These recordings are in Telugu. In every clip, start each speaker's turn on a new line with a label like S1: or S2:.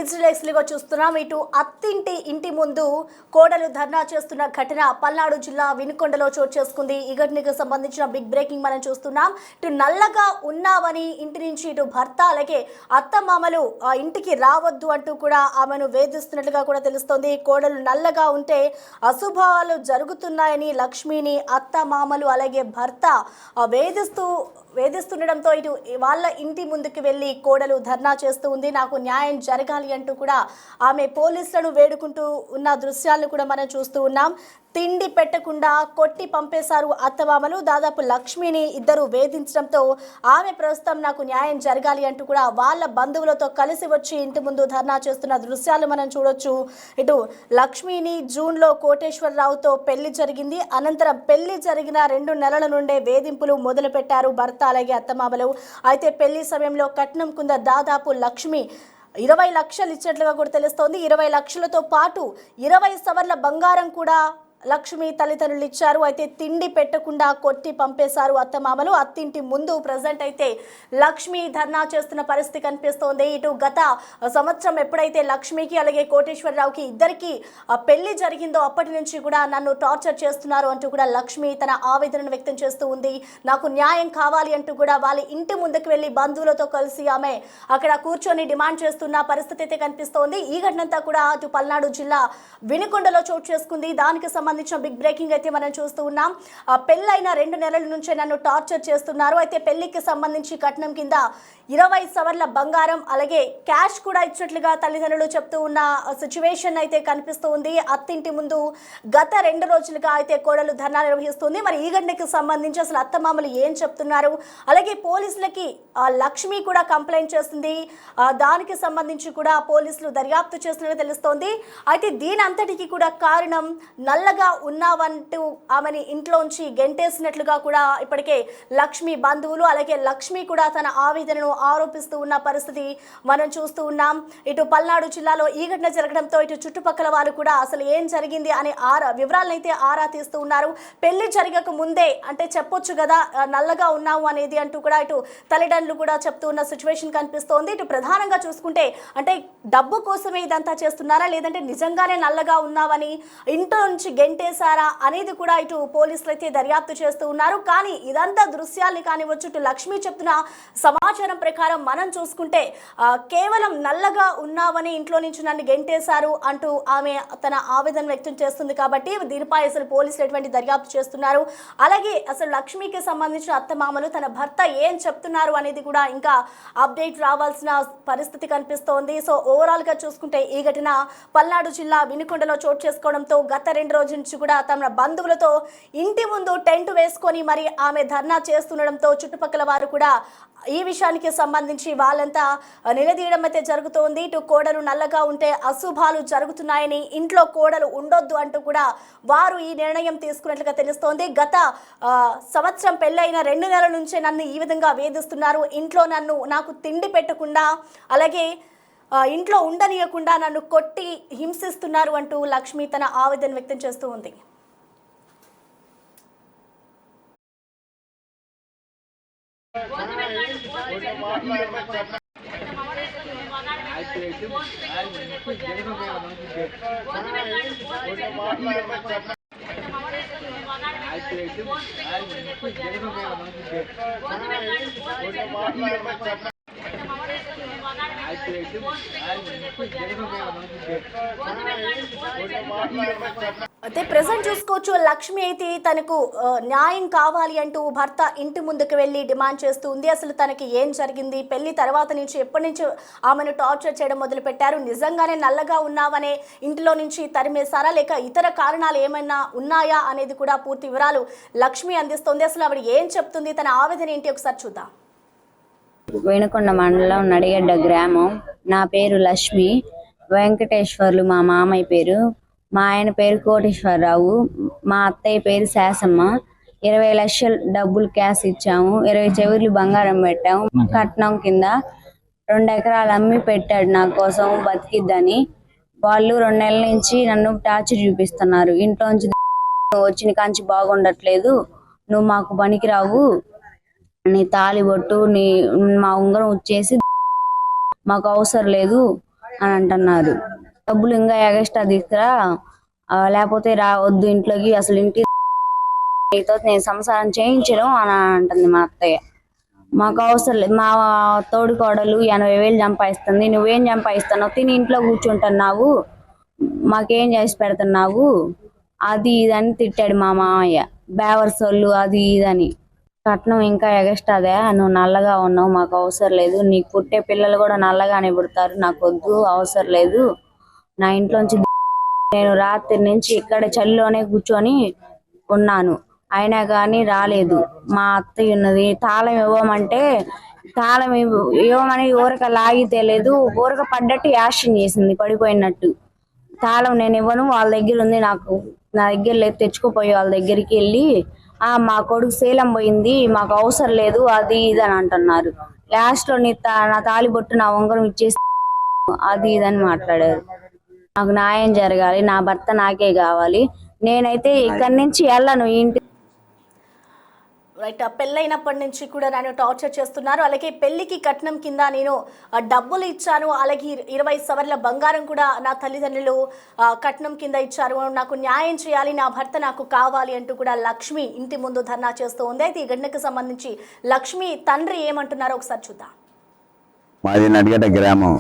S1: డిజిటల్ చూస్తున్నాం. ఇటు అత్తింటి ఇంటి ముందు కోడలు ధర్నా చేస్తున్న ఘటన పల్నాడు జిల్లా వినుకొండలో చోటు చేసుకుంది. ఈ ఘటనకు సంబంధించిన బిగ్ బ్రేకింగ్ మనం చూస్తున్నాం. ఇటు నల్లగా ఉన్నావని ఇంటి నుంచి ఇటు భర్త అలాగే అత్తమామలు ఇంటికి రావద్దు అంటూ కూడా ఆమెను వేధిస్తున్నట్లుగా కూడా తెలుస్తోంది. కోడలు నల్లగా ఉంటే అశుభాలు జరుగుతున్నాయని లక్ష్మిని అత్తమామలు అలాగే భర్త వేధిస్తుండడంతో ఇటు వాళ్ళ ఇంటి ముందుకు వెళ్ళి కోడలు ధర్నా చేస్తూ ఉంది. నాకు న్యాయం జరగాలి అంటూ కూడా ఆమె పోలీసులను వేడుకుంటూ ఉన్న దృశ్యాలను కూడా మనం చూస్తూ ఉన్నాం. తిండి పెట్టకుండా కొట్టి పంపేశారు అత్తమామలు. దాదాపు లక్ష్మిని ఇద్దరు వేధించడంతో ఆమె ప్రస్తుతం నాకు న్యాయం జరగాలి అంటూ కూడా వాళ్ళ బంధువులతో కలిసి వచ్చి ఇంటి ముందు ధర్నా చేస్తున్న దృశ్యాలు మనం చూడొచ్చు. ఇటు లక్ష్మిని జూన్లో కోటేశ్వరరావుతో పెళ్లి జరిగింది. అనంతరం పెళ్లి జరిగిన 2 నెలల నుండే వేధింపులు మొదలు పెట్టారు భర్త అలాగే అత్తమామలు. అయితే పెళ్లి సమయంలో కట్నం కింద దాదాపు లక్ష్మి 20 లక్షలు ఇచ్చినట్లుగా కూడా తెలుస్తోంది. 20 లక్షలతో పాటు 20 సవర్ల బంగారం కూడా లక్ష్మి తల్లిదండ్రులు ఇచ్చారు. అయితే తిండి పెట్టకుండా కొట్టి పంపేశారు అత్తమామలు. అత్తింటి ముందు ప్రజెంట్ అయితే లక్ష్మి ధర్నా చేస్తున్న పరిస్థితి కనిపిస్తోంది. ఇటు గత సంవత్సరం ఎప్పుడైతే లక్ష్మికి అలాగే కోటేశ్వరరావుకి ఇద్దరికి పెళ్లి జరిగిందో అప్పటి నుంచి కూడా నన్ను టార్చర్ చేస్తున్నారు అంటూ కూడా లక్ష్మి తన ఆవేదనను వ్యక్తం చేస్తూ ఉంది. నాకు న్యాయం కావాలి అంటూ కూడా వాళ్ళ ఇంటి ముందుకు వెళ్ళి బంధువులతో కలిసి ఆమె అక్కడ కూర్చొని డిమాండ్ చేస్తున్న పరిస్థితి అయితే కనిపిస్తోంది. ఈ ఘటనంతా కూడా అటు పల్నాడు జిల్లా వినుకొండలో చోటు చేసుకుంది. దానికి సంబంధించిన బిగ్ బ్రేకింగ్ అయితే మనం చూస్తూ ఉన్నాం. పెళ్ళైన 2 నెలల నుంచే నన్ను టార్చర్ చేస్తున్నారు. అయితే పెళ్లికి సంబంధించి కట్నం కింద 20 సవర్ల బంగారం అలాగే క్యాష్ కూడా ఇచ్చినట్లుగా తల్లిదండ్రులు చెప్తూ ఉన్న సిచ్యువేషన్ అయితే కనిపిస్తూ ఉంది. అత్తింటి ముందు గత 2 రోజులుగా అయితే కోడలు ధర్నా నిర్వహిస్తుంది. మరి ఈ ఘటనకి సంబంధించి అసలు అత్తమామలు ఏం చెప్తున్నారు, అలాగే పోలీసులకి లక్ష్మి కూడా కంప్లైంట్ చేస్తుంది. దానికి సంబంధించి కూడా పోలీసులు దర్యాప్తు చేస్తున్నట్టు తెలుస్తోంది. అయితే దీని అంతటికి కూడా కారణం నల్లగా ఉన్నావంటూ ఆమెని ఇంట్లోంచి గెంటేసినట్లుగా కూడా ఇప్పటికే లక్ష్మి బంధువులు అలాగే లక్ష్మి కూడా తన ఆవేదనను ఆరోపిస్తూ ఉన్న పరిస్థితి మనం చూస్తూ ఉన్నాం. ఇటు పల్నాడు జిల్లాలో ఈ ఘటన జరగడంతో ఇటు చుట్టుపక్కల వారు కూడా అసలు ఏం జరిగింది అనే వివరాలను అయితే ఆరా తీస్తూ ఉన్నారు. పెళ్లి జరగక ముందే అంటే చెప్పొచ్చు కదా నల్లగా ఉన్నావు అనేది అంటూ కూడా ఇటు తల్లిదండ్రులు కూడా చెప్తూ ఉన్న సిచ్యువేషన్ కనిపిస్తోంది. ఇటు ప్రధానంగా చూసుకుంటే అంటే డబ్బు కోసమే ఇదంతా చేస్తున్నారా లేదంటే నిజంగానే నల్లగా ఉన్నావని ఇంట్లో నుంచి గెంటేశారా అనేది కూడా ఇటు పోలీసులు అయితే దర్యాప్తు చేస్తూ ఉన్నారు. కానీ ఇదంతా దృశ్యాల్ని కానివచ్చు ఇటు లక్ష్మి చెప్తున్న సమాచారం ప్రకారం మనం చూసుకుంటే కేవలం నల్లగా ఉన్నావని ఇంట్లో నుంచి నన్ను గెంటేశారు అంటూ ఆమె తన ఆవేదన వ్యక్తం చేస్తుంది. కాబట్టి దీనిపై అసలు పోలీసులు ఎటువంటి దర్యాప్తు చేస్తున్నారు, అలాగే అసలు లక్ష్మికి సంబంధించిన అత్తమామలు తన భర్త ఏం చెప్తున్నారు అనేది కూడా ఇంకా అప్డేట్ రావాల్సిన పరిస్థితి కనిపిస్తోంది. సో ఓవరాల్ గా చూసుకుంటే ఈ ఘటన పల్నాడు జిల్లా వినుకొండలో చోటు చేసుకోవడంతో గత 2 రోజుల నుంచి కూడా తమ బంధువులతో ఇంటి ముందు టెంట్ వేసుకొని మరి ఆమె ధర్నా చేస్తుండడంతో చుట్టుపక్కల వారు కూడా ఈ విషయానికి సంబంధించి వాళ్ళంతా నిలదీయడం అయితే జరుగుతోంది. ఇటు కోడలు నల్లగా ఉంటే అశుభాలు జరుగుతున్నాయని ఇంట్లో కోడలు ఉండొద్దు అంటూ కూడా వారు ఈ నిర్ణయం తీసుకున్నట్లుగా తెలుస్తోంది. గత సంవత్సరం పెళ్ళైన 2 నెలల నుంచే నన్ను ఈ విధంగా వేధిస్తున్నారు. ఇంట్లో నాకు తిండి పెట్టకుండా అలాగే ఇంట్లో ఉండనీయకుండా నన్ను కొట్టి హింసిస్తున్నారు అంటూ లక్ష్మి తన ఆవేదన వ్యక్తం చేస్తూ ఉంది. అయితే ప్రెసెంట్ చూసుకోవచ్చు లక్ష్మి అయితే తనకు న్యాయం కావాలి అంటూ భర్త ఇంటి ముందుకు వెళ్ళి డిమాండ్ చేస్తూ ఉంది. అసలు తనకి ఏం జరిగింది, పెళ్లి తర్వాత నుంచి ఎప్పటి నుంచి ఆమెను టార్చర్ చేయడం మొదలు పెట్టారు, నిజంగానే నల్లగా ఉన్నావనే ఇంటిలో నుంచి తరిమేశారా లేక ఇతర కారణాలు ఏమైనా ఉన్నాయా అనేది కూడా పూర్తి వివరాలు లక్ష్మి అందిస్తోంది. అసలు ఆవిడ ఏం చెప్తుంది, తన ఆవేదన ఏంటి ఒకసారి చూద్దాం.
S2: వినుకొండ మండలం నడిగడ్డ గ్రామం. నా పేరు లక్ష్మి. వెంకటేశ్వర్లు మా మామయ్య పేరు. మా ఆయన పేరు కోటేశ్వరరావు. మా అత్తయ్య పేరు శాసమ్మ. 20 లక్షలు డబ్బులు క్యాష్ ఇచ్చాము. 20 చెవులు బంగారం పెట్టాము. కట్నం కింద 2 ఎకరాలు అమ్మి పెట్టాడు నా కోసం బతికిద్దని. వాళ్ళు 2 నెలల నుంచి నన్ను టార్చర్ చూపిస్తున్నారు. ఇంట్లోంచి వచ్చిన కాంచి బాగుండట్లేదు, నువ్వు మాకు పనికిరావు, నీ తాళి బొట్టు మా ఉంగరం వచ్చేసి మాకు అవసరం లేదు, అని అంటున్నారు. డబ్బులు ఇంకా ఎగస్ట్రా తీసుకురా, లేకపోతే వద్దు ఇంట్లోకి, అసలు నీతో నేను సంసారం చేయించను అని అంటుంది మా అత్తయ్య. మాకు అవసరం లేదు, మా తోడు కోడలు 80,000 సంపాదిస్తుంది, నువ్వేం సంపాదిస్తున్నావు, తిని ఇంట్లో కూర్చుంటున్నావు, మాకేం చేసి పెడుతున్నావు, అది ఇదని తిట్టాడు మా మామయ్య. బేవర్సోళ్ళు అది ఇదని. కట్నం ఇంకా ఎగస్ట్రాదే, నువ్వు నల్లగా ఉన్నావు, మాకు అవసరం లేదు, నీకు పుట్టే పిల్లలు కూడా నల్లగానే పుడతారు, నాకు వద్దు, అవసరం లేదు, నా ఇంట్లోంచి నేను రాత్రి నుంచి ఇక్కడ చలిలోనే కూర్చొని ఉన్నాను, అయినా కానీ రాలేదు. మా అత్తయ్య ఉన్నది, తాళం ఇవ్వమంటే తాళం ఇవ్వమని ఊరక లాగితే లేదు, ఊరక పడ్డట్టు యాక్షన్ చేసింది పడిపోయినట్టు. తాళం నేను ఇవ్వను, వాళ్ళ దగ్గర ఉంది, నా దగ్గర లేదు, తెచ్చుకోపోయి వాళ్ళ దగ్గరికి వెళ్ళి మా కొడుకు శీలం పోయింది, మాకు అవసరం లేదు, అది ఇది అని అంటున్నారు. లాస్ట్ లో నా తాళిబొట్టు నా ఉంగరం ఇచ్చేసి అది ఇదని మాట్లాడారు. నాకు న్యాయం జరగాలి, నా భర్త నాకే కావాలి, నేనైతే ఇక్కడి నుంచి వెళ్ళను ఇంటి.
S1: రైట్, పెళ్ళైనప్పటి నుంచి కూడా నన్ను టార్చర్ చేస్తున్నారు. అలాగే పెళ్లికి కట్నం కింద నేను డబ్బులు ఇచ్చాను, అలాగే 20 సవర్ల బంగారం కూడా నా తల్లిదండ్రులు కట్నం కింద ఇచ్చారు, నాకు న్యాయం చేయాలి, నా భర్త నాకు కావాలి అంటూ కూడా లక్ష్మి ఇంటి ముందు ధర్నా చేస్తూ ఉంది. అయితే ఈ ఘటనకు సంబంధించి లక్ష్మి తండ్రి ఏమంటున్నారో ఒకసారి చూద్దాం.
S3: మాది నడిగడ్డ గ్రామం.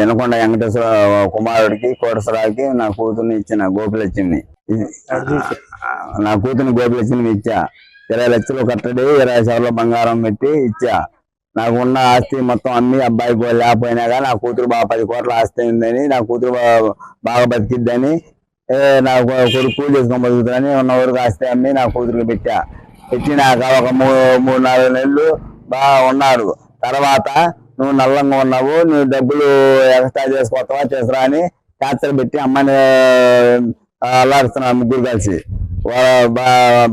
S3: ఎనకొండ వెంకటేశ్వర కుమారుడికి కోటసరావుకి నా కూతుర్ని ఇచ్చిన గోపిలక్ష్మిని, నా కూతుర్ని గోపిలక్ష్మిని ఇచ్చా. 20 లక్షలు కట్టడి, 20 సవర్ల బంగారం పెట్టి ఇచ్చా. నాకు ఉన్న ఆస్తి మొత్తం అమ్మి, అబ్బాయికి లేకపోయినా కానీ నా కూతురు బాగా 10 కోట్ల ఆస్తి ఉందని, నా కూతురు బాగా బతికిద్దని, నా కొడుకు కూలి చేసుకొని బతుకుతుందని ఉన్న వరకు ఆస్తి అమ్మి నా కూతురికి పెట్టినాక ఒక 3-4 నెలలు బాగా ఉన్నారు. తర్వాత నువ్వు నల్లంగా ఉన్నావు, నువ్వు డబ్బులు ఎక్స్ట్రా చేసుకోవా చేసరా అని టార్చర్ పెట్టి అమ్మాయిని అల్లాడుతున్నారు. ముగ్గురు కలిసి,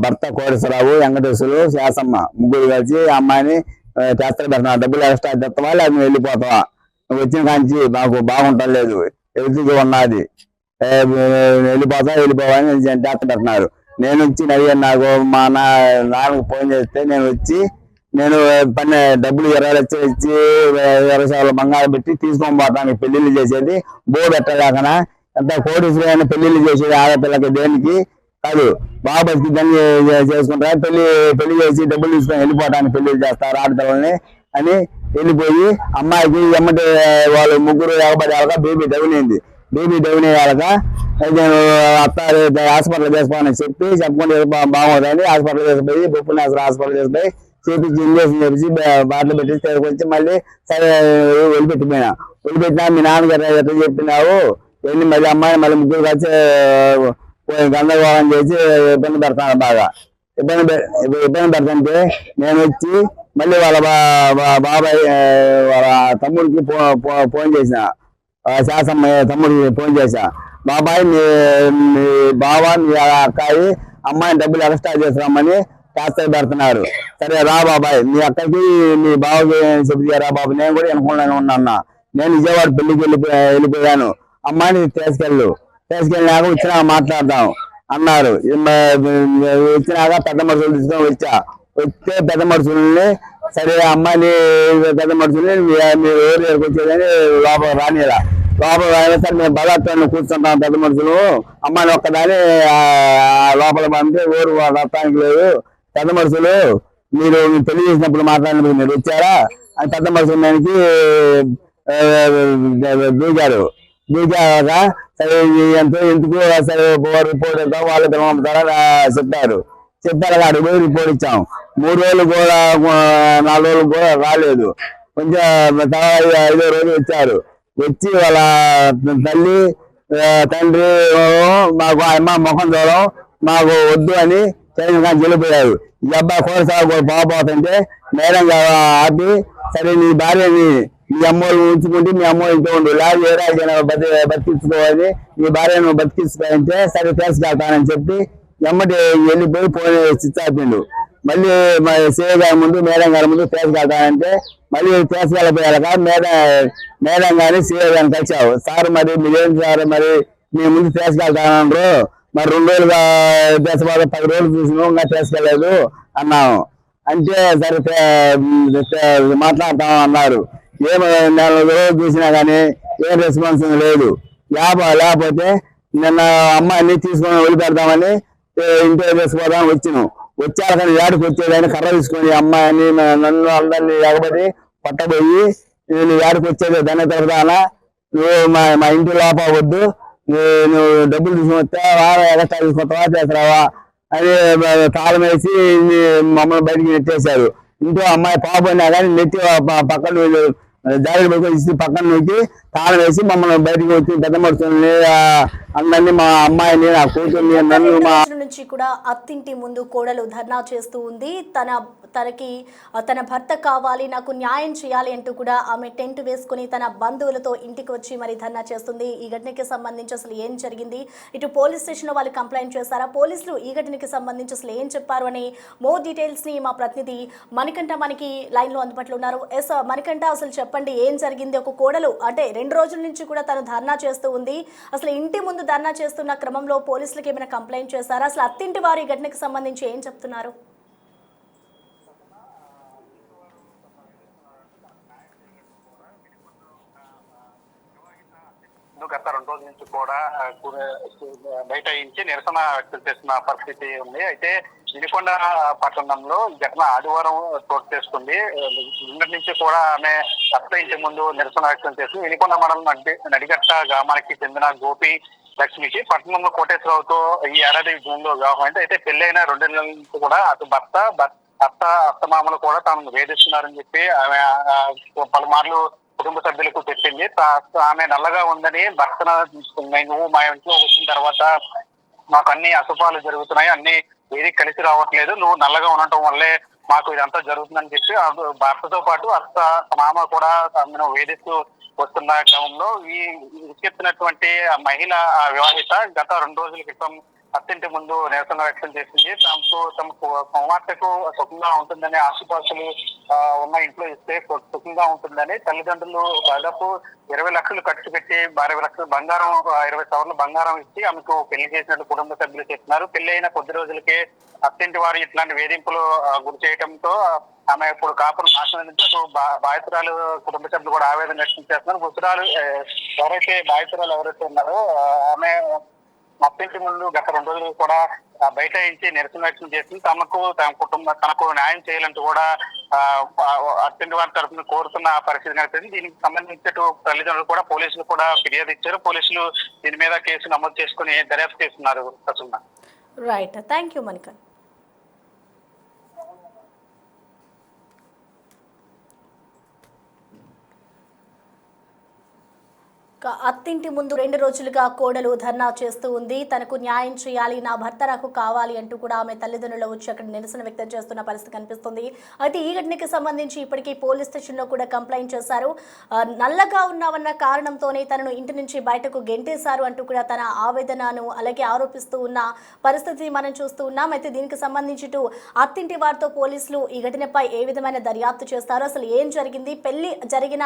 S3: భర్త కోటేశ్వరరావు, వెంకటేశ్వరు, శాసమ్మ ముగ్గురు కలిసి అమ్మాయిని టార్చర్ పెడుతున్నారు. డబ్బులు ఎక్స్ట్రా తెస్తావా లేదా నువ్వు వెళ్ళిపోతావా, నువ్వు వచ్చిన కాంచి మాకు బాగుంటం లేదు, ఎదుటిగా ఉన్నది, వెళ్ళిపోవని టార్చర్ పెడుతున్నారు. నేను వచ్చి అడిగాను, నాకు మా నాన్నకు ఫోన్ చేస్తే నేను డబ్బులు 20 లక్షలు ఇచ్చి 20 సవర్ల బంగారం పెట్టి తీసుకొని పోతాను, పెళ్లిళ్ళు చేసేది బోర్డు ఎట్టలేకనా, ఎంత కోటీశ్వరైన పెళ్లిళ్ళు చేసేది ఆడపిల్లకి దేనికి కాదు, బాగా బతికిద్దని చేసుకుంటారు, పెళ్లి చేసి డబ్బులు తీసుకొని వెళ్ళిపోవటానికి పెళ్లిళ్ళు చేస్తారు ఆడపిల్లల్ని అని వెళ్ళిపోయి, అమ్మాయికి ఎమ్మటి వాళ్ళు ముగ్గురు ఎగబడేయాలక బేబీ డౌన్ అయ్యాక నేను హాస్పిటల్ చేసుకోవాలని చెప్పుకుంటే బాగుందని హాస్పిటల్ చేసిపోయి, బొప్పునేశ్వర హాస్పిటల్ చేసిపోయి చేపించి ఇంజక్షన్ చేపించి బాటలు పెట్టి తీసుకొచ్చి మళ్ళీ సరే వదిలిపెట్టిపోయినా. మీ నాన్నగారు ఎట్లా చెప్పినావు వెళ్ళి మళ్ళీ అమ్మాయిని మళ్ళీ ముగ్గురు కలిసి గందరగోళం చేసి ఇబ్బంది పెడతాను, బాగా ఇబ్బంది పెడతాంటే నేను వచ్చి మళ్ళీ వాళ్ళ బాబాయ్ వాళ్ళ తమ్ముడికి ఫోన్ చేసిన, శాసమ్మ తమ్ముడికి ఫోన్ చేశా, బాబాయ్ మీ బావ మీ అక్కాయి అమ్మాయిని డబ్బులు ఎక్స్ట్రా చేసిరామని టార్చర్ పెడుతున్నారు. సరే రా బాబాయ్, మీ అక్కకి మీ బావకి చెప్తారా బాబు, నేను కూడా అనుకున్నాను ఉన్నా, నేను విజయవాడ పెళ్లికి వెళ్ళిపోయాను, అమ్మాయిని తీసుకెళ్ళినాక వచ్చినా మాట్లాడదాం అన్నారు. వచ్చినాక పెద్ద మనుషులు తీసుకొని వస్తే పెద్ద మనుషుల్ని సరే అమ్మాయిని పెద్ద మనుషుల్ని మీరు ఎవరు దగ్గరికి వచ్చేదని లోపల రానిలా, సరే మేము బలాత్కారాన్ని కూర్చుంటాం, పెద్ద మనుషులు అమ్మాయిని ఒక్కదాని లోపల పంపితే ఊరు రత్తానికి లేదు, పెద్ద మనుషులు మీరు పెళ్లి చేసినప్పుడు మాట్లాడినప్పుడు మీరు వచ్చారా అని పెద్ద మనుషులు దానికి దూకాక సరే ఎందుకు సరే రిపోర్ట్ వెళ్తాం, వాళ్ళు పంపుతారా చెప్పారు. అక్కడికి పోయి రిపోర్ట్ ఇచ్చాం. 3 రోజులు కూడా 4 రోజులు కూడా రాలేదు. కొంచెం 5వ రోజు వచ్చారు. వచ్చి వాళ్ళ తండ్రి మాకు అమ్మ ముఖం చూడడం మాకు వద్దు అని చెల్లిపోయారు. ఈ అబ్బాయి కోరసాగు పోతుంటే మేడం ఆపి సరే నీ భార్యని మీ అమ్మోళ్ళు ఉంచుకుంటే మీ అమ్మోళ్ళు ఇంట్లో ఉండు, లేదా బతికించుకోవాలి, నీ భార్యను బతికించుకోవాలంటే సరే తీసుకెళ్తానని చెప్పి ఎమ్మటి వెళ్ళిపోయి ఫోన్ స్విచ్ ఆపిండు. మళ్ళీ సిఐ గారి ముందు మేడం గారి ముందు తీసుకెళ్తానంటే మళ్ళీ తీసుకెళ్ళిపోయాక మేడం గారిని సిఐ గారిని కలిసావు. సార్ మరి మీరేం సార్ మరి మీ ముందు తీసుకెళ్తానన్నారు, మరి 2 రోజులుగా 10 రోజులు చూసినావు ఇంకా తీసుకెళ్లేదు అన్నాము. అంటే సరే మాట్లాడతాం అన్నారు. ఏం నెల రోజులు చూసినా కానీ ఏం రెస్పాన్స్ లేదు. లేకపోతే నిన్న అమ్మాయిని తీసుకొని వదిలిపెడతామని ఇంటికి తీసుకోదాం వచ్చినాం. వచ్చాక కానీ ఏడుకు వచ్చేదాన్ని కర్ర తీసుకొని అమ్మాయిని నన్ను అందరినీ ఎగబడి పట్టబోయి నేను ఏడుకు వచ్చేది దాన్ని తరపుదానా నువ్వు మా ఇంటి లోపవద్దు, నువ్వు డబ్బులు తీసుకొని వస్తే ఎగస్ట్రా తీసుకొస్తావా చేస్తావా అని తాళం వేసి మమ్మల్ని బయటికి నెట్టేశారు. ఇంట్లో అమ్మాయి పాప అయినా కానీ నెట్టి పక్కన జాగ్రత్త పడుకొని ఇచ్చి పక్కన నొక్కి తాళం వేసి మమ్మల్ని బయటికి వచ్చి పెద్ద మనుషుల్ని అందరినీ మా అమ్మాయిని నా కూతుర్ని నన్ను
S1: నుంచి కూడా అత్తింటి ముందు కోడలు ధర్నా చేస్తూ ఉంది. తన భర్త కావాలి, నాకు న్యాయం చేయాలి అంటూ కూడా ఆమె టెంట్ వేసుకుని తన బంధువులతో ఇంటికి వచ్చి మరి ధర్నా చేస్తుంది. ఈ ఘటనకి సంబంధించి అసలు ఏం జరిగింది, ఇటు పోలీస్ స్టేషన్లో వాళ్ళు కంప్లైంట్ చేశారా, పోలీసులు ఈ ఘటనకి సంబంధించి అసలు ఏం చెప్పారు అని మోర్ డీటెయిల్స్ ని మా ప్రతినిధి మణికంఠ మనకి లైన్ లో అందుబాటులో ఉన్నారు. ఎస్ మణికంఠ, అసలు చెప్పండి ఏం జరిగింది? ఒక కోడలు అంటే 2 రోజుల నుంచి కూడా తను ధర్నా చేస్తూ ఉంది. అసలు ఇంటి ముందు ధర్నా చేస్తున్న క్రమంలో పోలీసులకు ఏమైనా కంప్లైంట్ చేశారా? అసలు అత్తింటి వారు ఈ ఘటనకి సంబంధించి ఏం చెప్తున్నారు?
S4: గత 2 రోజుల నుంచి కూడా బైఠాయించి నిరసన వ్యక్తం చేస్తున్న పరిస్థితి ఉంది. అయితే వినుకొండ పట్టణంలో ఘటన ఆదివారం చోటు చేసుకుంది. నిన్నటి నుంచి కూడా ఆమె భర్త ఇంటి ముందు నిరసన వ్యక్తం చేసింది. వినుకొండ మండలం నడిగట్ట గ్రామానికి చెందిన గోపి లక్ష్మికి పట్టణంలో కోటేశ్వరరావుతో ఈ ఏడాది జూన్ లో వివాహం అయింది. అయితే పెళ్లైన 2 నెలల నుంచి కూడా అటు అత్తమామలు కూడా తాను వేధిస్తున్నారని చెప్పి ఆమె పలుమార్లు కుటుంబ సభ్యులకు చెప్పింది. ఆమె నల్లగా ఉందని భర్తను నువ్వు మా ఇంట్లో వచ్చిన తర్వాత మాకు అన్ని అశుభాలు జరుగుతున్నాయి, అన్ని ఏది కలిసి రావట్లేదు, నువ్వు నల్లగా ఉండటం వల్లే మాకు ఇదంతా జరుగుతుందని చెప్పి భర్తతో పాటు మామ కూడా ఆమెను వేధిస్తూ వస్తున్న క్రమంలో ఈ చెప్తున్నటువంటి మహిళ వివాహిత గత 2 రోజుల క్రితం అత్తింటి ముందు నిరసన వ్యక్తం చేసింది. తమ కుమార్తెకు సుఖంగా ఉంటుందని ఆశుపాసులు ఉన్న ఇంట్లో ఇస్తే సుఖంగా ఉంటుందని తల్లిదండ్రులు దాదాపు 20 లక్షలు ఖర్చు పెట్టి 20 లక్షలు బంగారం 20 సవర్ల బంగారం ఇచ్చి ఆమెకు పెళ్లి చేసినట్టు కుటుంబ సభ్యులు చెప్తున్నారు. పెళ్లి అయిన కొద్ది రోజులకే అత్తింటి వారు ఇట్లాంటి వేధింపులు గురి చేయడంతో ఆమె ఇప్పుడు కాపురం నాశనం నుంచి బాధితురాలు కుటుంబ సభ్యులు కూడా ఆవేదన వ్యక్తం చేస్తున్నారు. మృతురాలు ఎవరైతే ఉన్నారో ఆమె అత్తింటి ముందు గత 2 రోజులు కూడా బైఠాయించి నిరసన వ్యక్తం చేసింది. తనకు న్యాయం చేయాలంటూ కూడా అత్తింటి వారి తరఫున కోరుతున్న పరిస్థితి కనిపిస్తుంది. దీనికి సంబంధించి తల్లిదండ్రులు కూడా పోలీసులు కూడా ఫిర్యాదు ఇచ్చారు. పోలీసులు దీని మీద కేసు నమోదు చేసుకుని దర్యాప్తు చేస్తున్నారు.
S1: Right, thank you Manikanta. అత్తింటి ముందు 2 రోజులుగా కోడలు ధర్నా చేస్తూ ఉంది. తనకు న్యాయం చేయాలి, నా భర్త నాకు కావాలి అంటూ కూడా ఆమె తల్లిదండ్రులు వచ్చి అక్కడ నిరసన వ్యక్తం చేస్తున్న పరిస్థితి కనిపిస్తుంది. అయితే ఈ ఘటనకి సంబంధించి ఇప్పటికీ పోలీస్ స్టేషన్లో కూడా కంప్లైంట్ చేశారు. నల్లగా ఉన్నామన్న కారణంతోనే తనను ఇంటి నుంచి బయటకు గెంటేశారు అంటూ కూడా తన ఆవేదనను అలాగే ఆరోపిస్తూ ఉన్న పరిస్థితి మనం చూస్తూ ఉన్నాం. అయితే దీనికి సంబంధించి అత్తింటి వారితో పోలీసులు ఈ ఘటనపై ఏ విధమైన దర్యాప్తు చేస్తారు, అసలు ఏం జరిగింది, పెళ్లి జరిగిన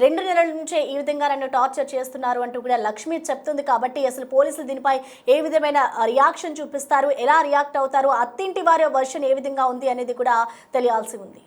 S1: 2 నెలల నుంచే ఈ విధంగా నన్ను టార్చర్ చేస్తున్నారు అంటూ కూడా లక్ష్మి చెప్తుంది. కాబట్టి అసలు పోలీసులు దీనిపై ఏ విధమైన రియాక్షన్ చూపిస్తారు, ఎలా రియాక్ట్ అవుతారు, అత్తింటి వారి వర్షన్ ఏ విధంగా ఉంది అనేది కూడా తెలియాల్సి ఉంది.